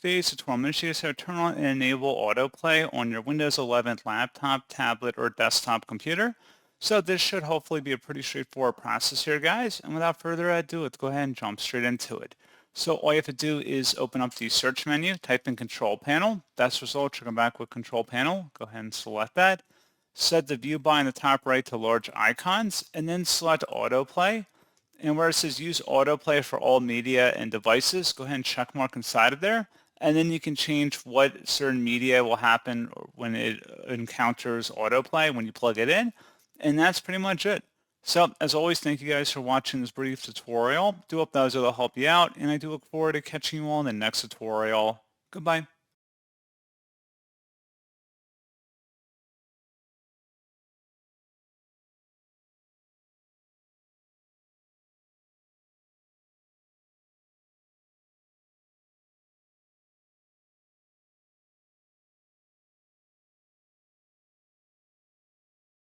today's tutorial, I'm going to show you how to turn on and enable autoplay on your Windows 11 laptop, tablet, or desktop computer. So this should hopefully be a pretty straightforward process here, guys. And without further ado, let's go ahead and jump straight into it. So all you have to do is open up the search menu, type in Control Panel. Best result, you'll come back with Control Panel. Go ahead and select that. Set the view by in the top right to large icons, and then select Autoplay. And where it says use autoplay for all media and devices, go ahead and check mark inside of there. And then you can change what certain media will happen when it encounters autoplay when you plug it in. And that's pretty much it. So as always, thank you guys for watching this brief tutorial. Do hope that was able to help you out. And I do look forward to catching you all in the next tutorial. Goodbye.